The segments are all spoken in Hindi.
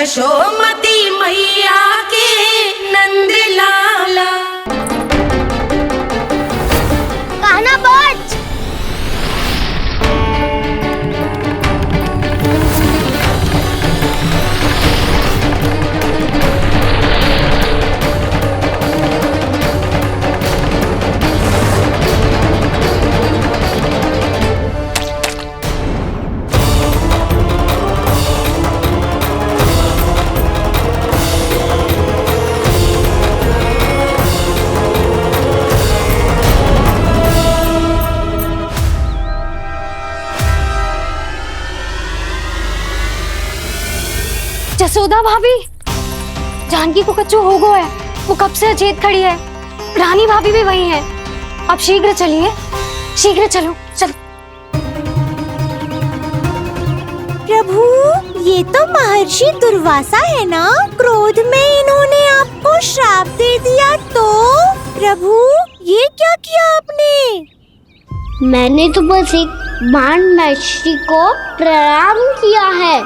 यशोमती मैया के नंद लाला। कान्हा बच। जसोदा भाभी, जानकी को कच्चू हो गया है, वो कब से अचेत खड़ी है। रानी भाभी भी वही है। अब शीघ्र चलिए, शीघ्र चलो चलो। प्रभु, ये तो महर्षि दुर्वासा है ना? क्रोध में इन्होंने आपको श्राप दे दिया तो? प्रभु, ये क्या किया आपने? मैंने तो बस एक बाण महर्षि को प्रणाम किया है।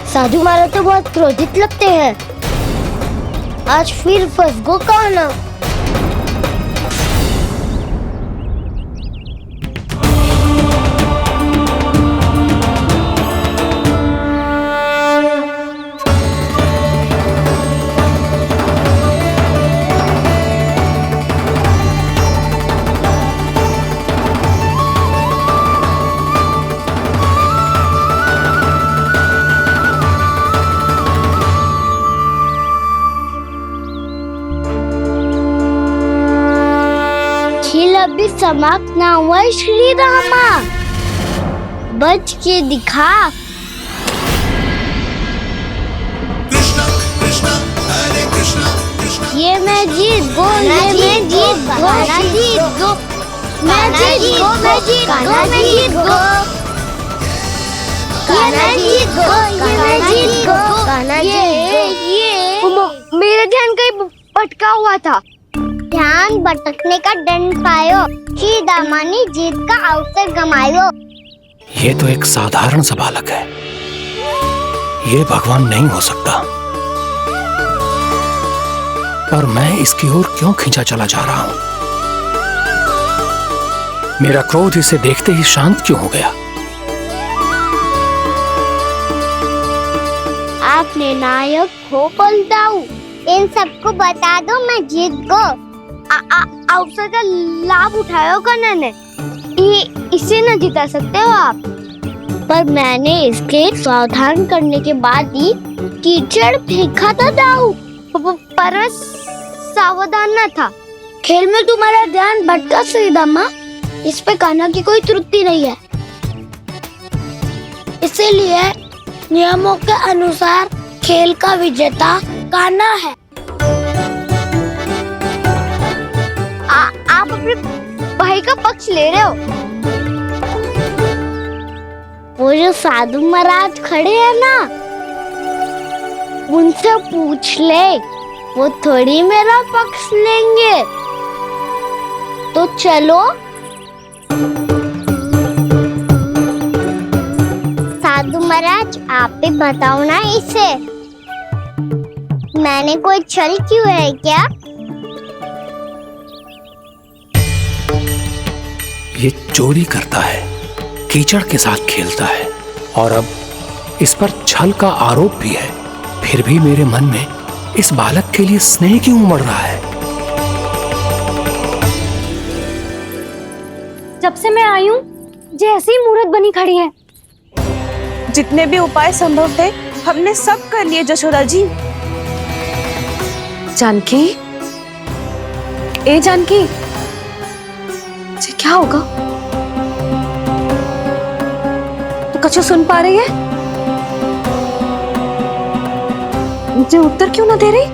साधु महाराज तो बहुत क्रोधित लगते हैं। आज फिर फंस गो कान्हा। अभी समाप्त ना हुआ श्री रामा, बच के दिखा। कृष्णा कृष्णा हरे कृष्णा कृष्णा। ये मैं जीत गो, ये मैं जीत गो, जीत गो, मैं जीत गो, मैं जीत गो, मैं जीत गो, ये मैं जीत गो, ये मैं जीत गो, ये मेरा ध्यान कहीं भटका हुआ था। ध्यान भटकने का दंड पायो, श्री दामा ने जीत का अवसर गमायो। ये तो एक साधारण सा बालक है, ये भगवान नहीं हो सकता। पर मैं इसकी ओर क्यों खींचा चला जा रहा हूं? मेरा क्रोध इसे देखते ही शांत क्यों हो गया? आपने नायक हो पलटाऊ, इन सबको बता दो मैं जीत गो। अवसर का लाभ उठायो कान्हा ने, इसे न जिता सकते हो आप। पर मैंने इसके सावधान करने के बाद ही कीचड़ फेंका था दाऊ, पर सावधान न था। खेल में तुम्हारा ध्यान भटका श्रीदामा, इस पे कान्हा की कोई त्रुटि नहीं है। इसीलिए नियमों के अनुसार खेल का विजेता कान्हा है। आप अपने भाई का पक्ष ले रहे हो। वो जो साधु महाराज खड़े हैं ना, उनसे पूछ ले, वो थोड़ी मेरा पक्ष लेंगे। तो चलो। साधु महाराज, आप भी बताओ ना इसे, मैंने कोई छल क्यों है क्या? ये चोरी करता है, कीचड़ के साथ खेलता है, और अब इस पर छल का आरोप भी है। फिर भी मेरे मन में इस बालक के लिए स्नेह क्यों उमड़ रहा है? जब से मैं आई हूँ, जैसे ही मूर्त बनी खड़ी है। जितने भी उपाय संभव थे हमने सब कर लिए जशोदा जी। जानकी, ए जानकी, क्या होगा? तो कच्चू सुन पा रही है? मुझे उत्तर क्यों ना दे रही?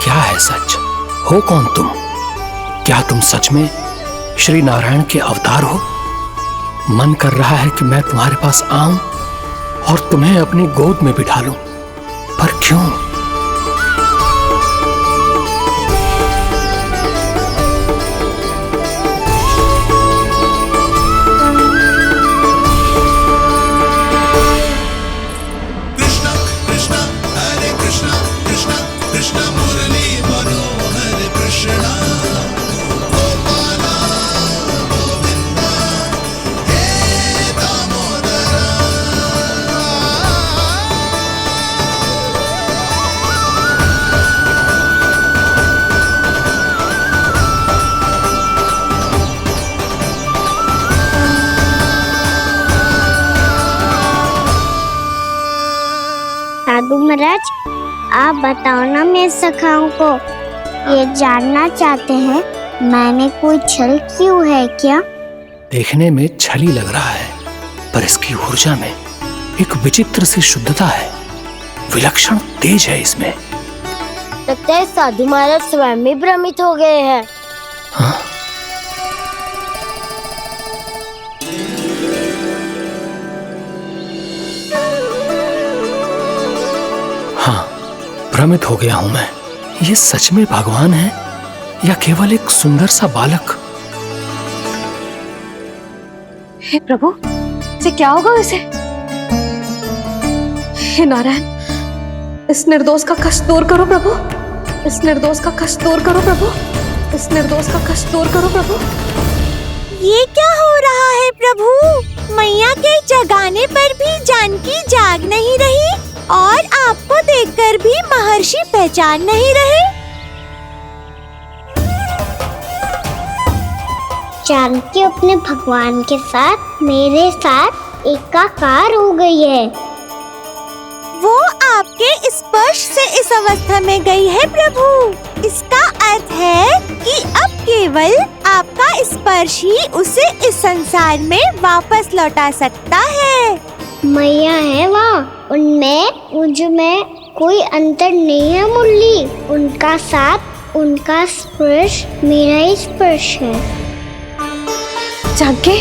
क्या है सच? हो कौन तुम? क्या तुम सच में श्री नारायण के अवतार हो? मन कर रहा है कि मैं तुम्हारे पास आऊं और तुम्हें अपनी गोद में बिठा लूं, पर क्यों? आप बताओ ना मेरे सखाओं को, ये जानना चाहते हैं मैंने कोई छल क्यों है क्या? देखने में छली लग रहा है, पर इसकी ऊर्जा में एक विचित्र सी शुद्धता है, विलक्षण तेज है इसमें। लगता है साधु महाराज स्वयं भी भ्रमित हो गए हैं। हाँ? हाँ, भ्रमित हो गया हूं मैं। ये सच में भगवान है या केवल एक सुंदर सा बालक? हे प्रभु, इसे क्या होगा इसे? हे नारायण, इस निर्दोष का कष्ट दूर करो प्रभु, इस निर्दोष का कष्ट दूर करो प्रभु, इस निर्दोष का कष्ट दूर करो प्रभु। ये क्या हो रहा है प्रभु? मैया के जगाने पर भी जानकी जाग नहीं रही और आपको देखकर भी महर्षि पहचान नहीं रहे। जानकी अपने भगवान के साथ मेरे साथ एकाकार हो गई है। वो आपके स्पर्श से इस अवस्था में गई है प्रभु। इसका अर्थ है कि अब केवल आपका स्पर्श ही उसे इस संसार में वापस लौटा सकता है। मैया है वहाँ, उनमें मुझ में कोई अंतर नहीं है मुरली। उनका साथ, उनका स्पर्श मेरा ही स्पर्श है। जानकी,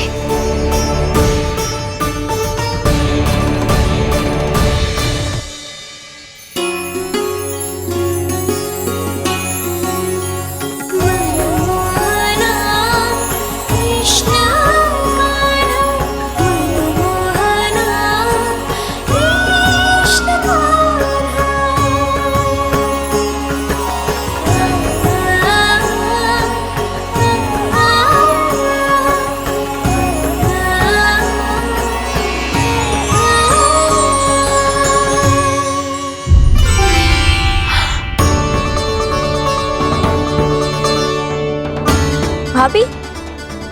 भाभी,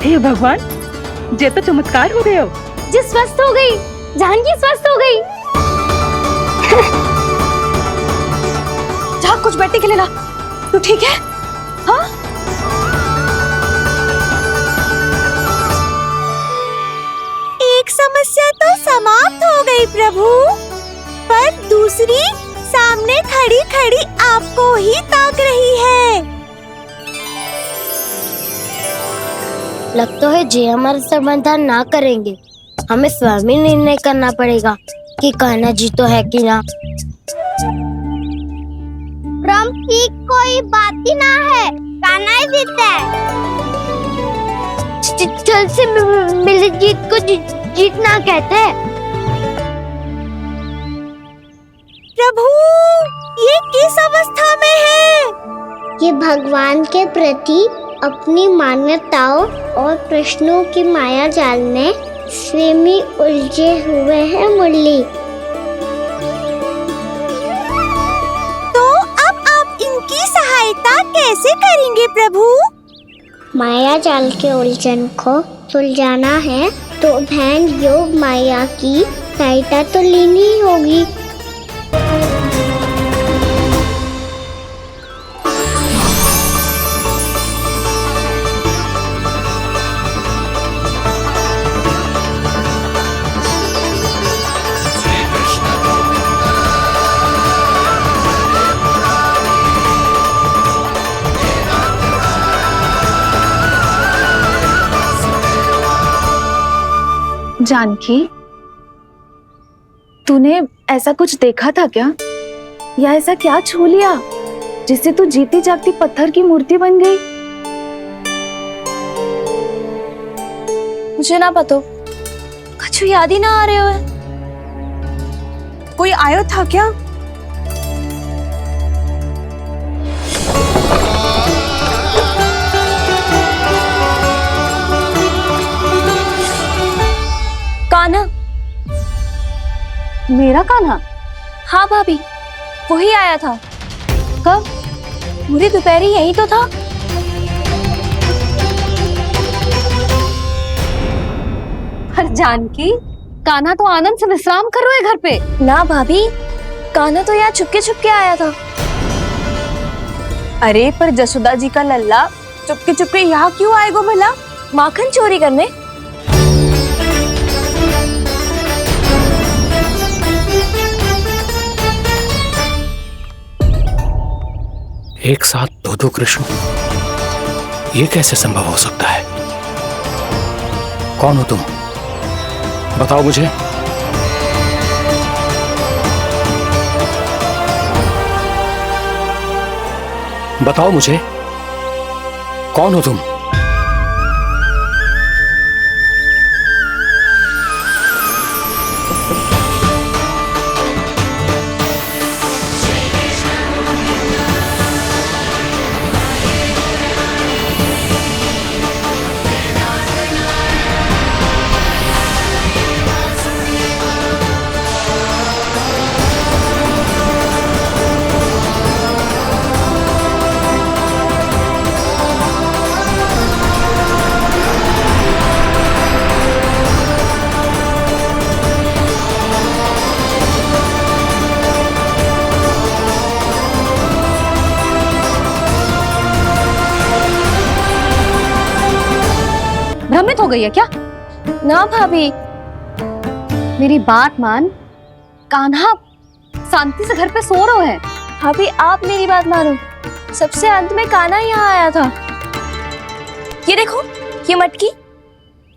हे भगवान, जे तो चमत्कार हो गए हो। जी स्वस्थ हो गई, जानकी स्वस्थ हो गई। जा कुछ बैठने के लिए ला। तू ठीक है? हाँ? एक समस्या तो समाप्त हो गई प्रभु, पर दूसरी सामने खड़ी खड़ी आपको ही ताक रही है। लगता है जे हमारा समाधान ना करेंगे, हमें स्वयं ही निर्णय करना पड़ेगा कि कान्हा जी तो है कि ना। ब्रह्म की कोई बात ही ना है, कान्हा ही जीता है। छल से मिली जीत को जीतना कहते हैं। प्रभु, ये किस अवस्था में है? ये भगवान के प्रति अपनी मान्यताओं और प्रश्नों की माया जाल में स्वयं ही उलझे हुए हैं मुरली। तो अब आप इनकी सहायता कैसे करेंगे प्रभु? माया जाल के उलझन को सुलझाना है तो बहन योग माया की सहायता तो लेनी ही होगी। जानकी, तूने ऐसा कुछ देखा था क्या, या ऐसा क्या छू लिया जिससे तू जीती जागती पत्थर की मूर्ति बन गई? मुझे ना पता, कुछ याद ही ना आ रहे हो। कोई आयो था क्या? कान्हा, मेरा कान्हा? हाँ भाभी, वही आया था। कब? पूरी दोपहर यही तो था। पर जानकी, कान्हा तो आनंद से विश्राम कर रहे घर पे। ना भाभी, कान्हा तो यहाँ चुपके चुपके आया था। अरे पर जसोदा जी का लल्ला चुपके चुपके यहाँ क्यों आएगा भला? माखन चोरी करने। एक साथ दो कृष्ण, ये कैसे संभव हो सकता है? कौन हो तुम? बताओ मुझे। बताओ मुझे, कौन हो तुम? भ्रमित हो गई है क्या? ना भाभी, मेरी बात मान। कान्हा शांति से घर पे सो रहा है। भाभी आप मेरी बात मानो। सबसे अंत में कान्हा यहाँ आया था। ये देखो, ये मटकी,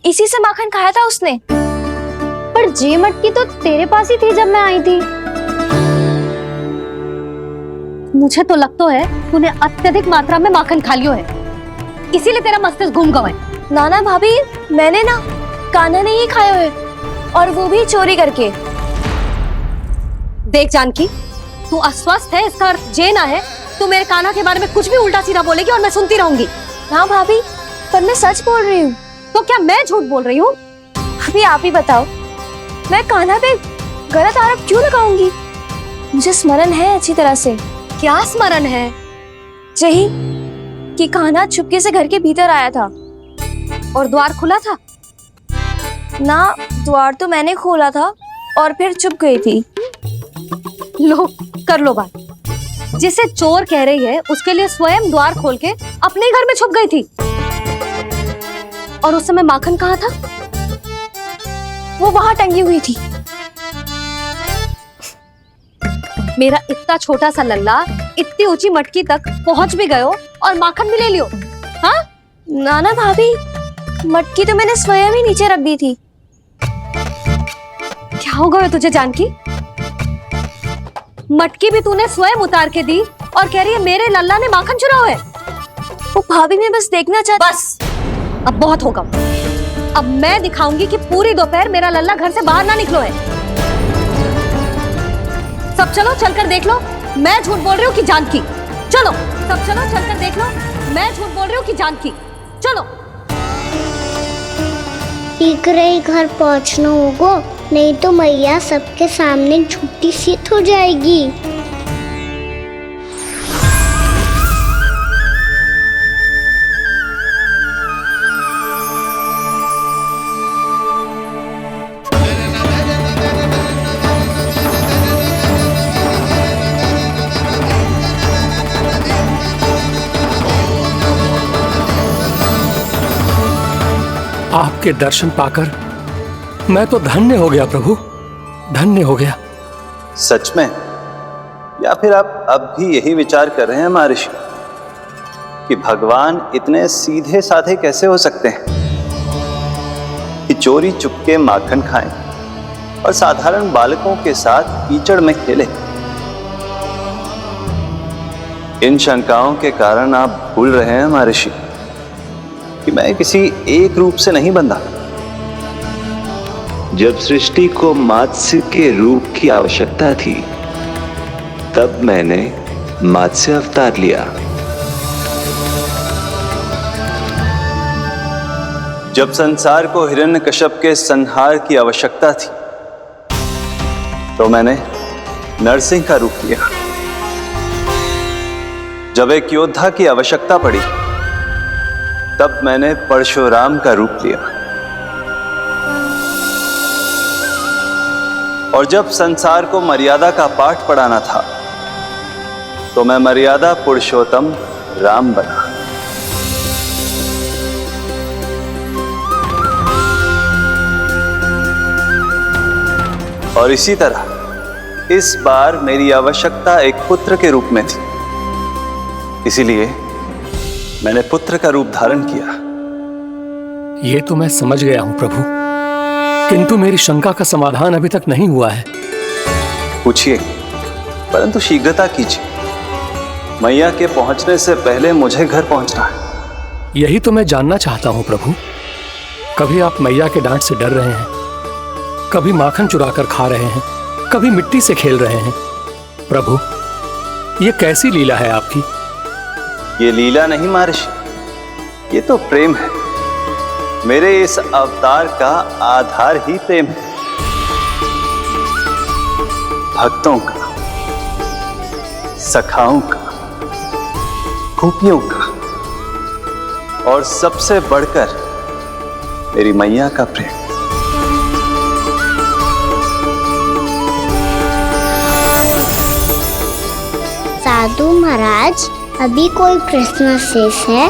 इसी से माखन खाया था उसने। पर जे मटकी तो तेरे पास ही थी जब मैं आई थी। मुझे तो लगता है तूने अत्यधिक मात्रा में माखन खा लियो है, इसीलिए तेरा मस्तिष्क घूम गया है। नाना भाभी, मैंने ना, कान्हा ने ही खाया है, और वो भी चोरी करके। देख जानकी, तू अस्वस्थ है इसका अर्थ जे ना है तू मेरे कान्हा के बारे में कुछ भी उल्टा सीधा बोलेगी और मैं सुनती रहूंगी। ना भाभी, पर मैं सच बोल रही हूँ। तो क्या मैं झूठ बोल रही हूँ? भाभी आप ही बताओ, मैं कान्हा पे गलत आरोप क्यों लगाऊंगी? मुझे स्मरण है अच्छी तरह से। क्या स्मरण है? यही कि कान्हा चुपके से घर के भीतर आया था। और द्वार खुला था? ना, द्वार तो मैंने खोला था और फिर चुप गई थी। लो, कर लो बात। जिसे चोर कह रही है उसके लिए स्वयं द्वार खोल के अपने ही घर में छुप गई थी। और उस समय माखन कहाँ था? वो वहां टंगी हुई थी। मेरा इतना छोटा सा लल्ला इतनी ऊंची मटकी तक पहुंच भी गयो और माखन भी ले लियो। हाँ? नाना भाभी, मटकी तो मैंने स्वयं ही नीचे रख दी थी। क्या हो गया तुझे जानकी? मटकी भी तूने स्वयं उतार के दी और कह रही है मेरे लल्ला ने माखन चुराया है। वो भाभी, मैं बस देखना चाहती। बस, अब बहुत होगा। अब मैं दिखाऊंगी कि पूरी दोपहर मेरा लल्ला घर से बाहर ना निकलो है। सब चलो, चलकर देख लो मैं झूठ बोल रही हूँ कि जानकी। चलो सब चलो, चलकर देख लो मैं झूठ बोल रही हूँ कि जानकी। चलो। शीघ्र ही घर पहुंचना होगा, नहीं तो मैया सबके सामने झूठी सिद्ध हो जाएगी। आपके दर्शन पाकर मैं तो धन्य हो गया प्रभु, धन्य हो गया। सच में? या फिर आप अब भी यही विचार कर रहे हैं महर्षि कि भगवान इतने सीधे साधे कैसे हो सकते हैं कि चोरी चुपके माखन खाएं और साधारण बालकों के साथ कीचड़ में खेलें? इन शंकाओं के कारण आप भूल रहे हैं महर्षि कि मैं किसी एक रूप से नहीं बंधा। जब सृष्टि को मत्स्य के रूप की आवश्यकता थी तब मैंने मत्स्य अवतार लिया। जब संसार को हिरण्यकश्यप के संहार की आवश्यकता थी तो मैंने नरसिंह का रूप लिया। जब एक योद्धा की आवश्यकता पड़ी तब मैंने परशुराम का रूप लिया। और जब संसार को मर्यादा का पाठ पढ़ाना था तो मैं मर्यादा पुरुषोत्तम राम बना। और इसी तरह इस बार मेरी आवश्यकता एक पुत्र के रूप में थी, इसीलिए मैंने पुत्र का रूप धारण किया। ये तो मैं समझ गया हूं प्रभु, किंतु मेरी शंका का समाधान अभी तक नहीं हुआ है। पूछिए, परंतु शीघ्रता कीजिए। मैया के पहुंचने से पहले मुझे घर पहुंचना है। यही तो मैं जानना चाहता हूं प्रभु। कभी आप मैया के डांट से डर रहे हैं, कभी माखन चुरा कर खा रहे हैं, कभी मिट्टी से खेल रहे हैं। प्रभु, ये कैसी लीला है आपकी? ये लीला नहीं महर्षि, ये तो प्रेम है। मेरे इस अवतार का आधार ही प्रेम है। भक्तों का, सखाओं का, गोपियों का, और सबसे बढ़कर मेरी मैया का प्रेम। साधु महाराज, अभी कोई प्रश्न शेष है?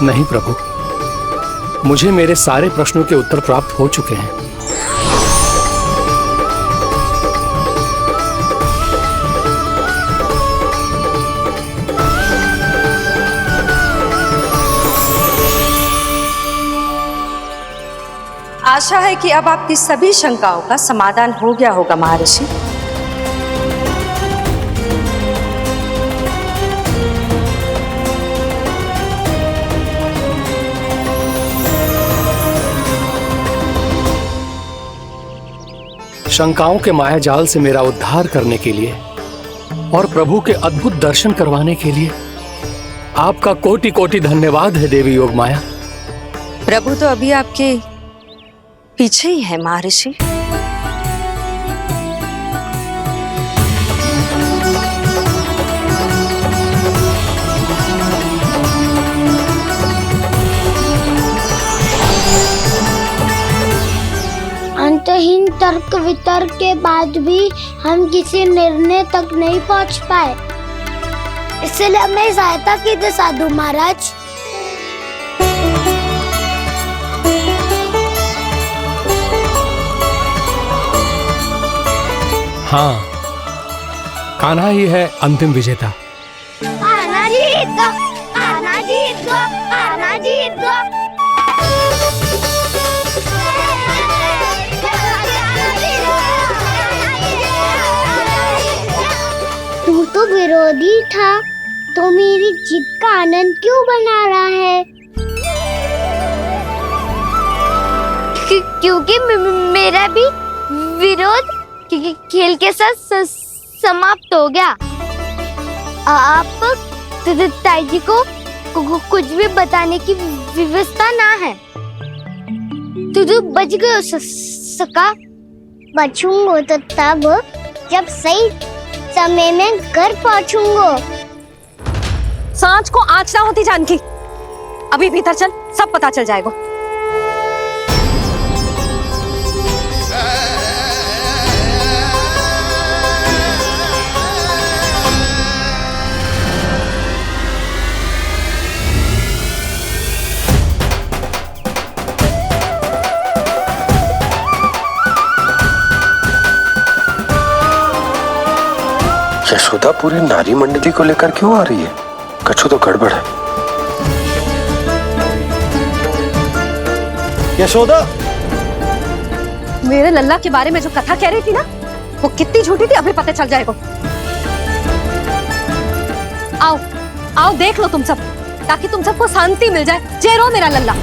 नहीं प्रभु, मुझे मेरे सारे प्रश्नों के उत्तर प्राप्त हो चुके हैं। आशा है कि अब आपकी सभी शंकाओं का समाधान हो गया होगा महर्षि। शंकाओं के मायाजाल से मेरा उद्धार करने के लिए और प्रभु के अद्भुत दर्शन करवाने के लिए आपका कोटि कोटि धन्यवाद है देवी योगमाया। प्रभु तो अभी आपके पीछे ही है महर्षि। अंतहीन तर्क वितर्क के बाद भी हम किसी निर्णय तक नहीं पहुंच पाए, इसलिए हमें सहायता कीजिए साधु महाराज। हाँ, कान्हा ही है अंतिम विजेता। कान्हा जीत गो, कान्हा जीत गो, कान्हा जीत गो। तू तो विरोधी था, तो मेरी जीत का आनंद क्यों बना रहा है? क्योंकि मेरा भी विरोध खेल के साथ समाप्त हो गया। आप ताई जी को कुछ भी बताने की व्यवस्था ना है। तू बच गयो सका। बचूंगो तो तब जब सही समय में घर पहुंचूंगो। सांच को आँच ना होती जानकी। अभी भीतर चल, सब पता चल जाएगा। यशोदा पूरी नारी मंडली को लेकर क्यों आ रही है? कछु तो गड़बड़ है। यशोदा, मेरे लल्ला के बारे में जो कथा कह रही थी ना, वो कितनी झूठी थी अभी पता चल जाएगा। आओ आओ देख लो तुम सब, ताकि तुम सबको शांति मिल जाए। जय रो मेरा लल्ला।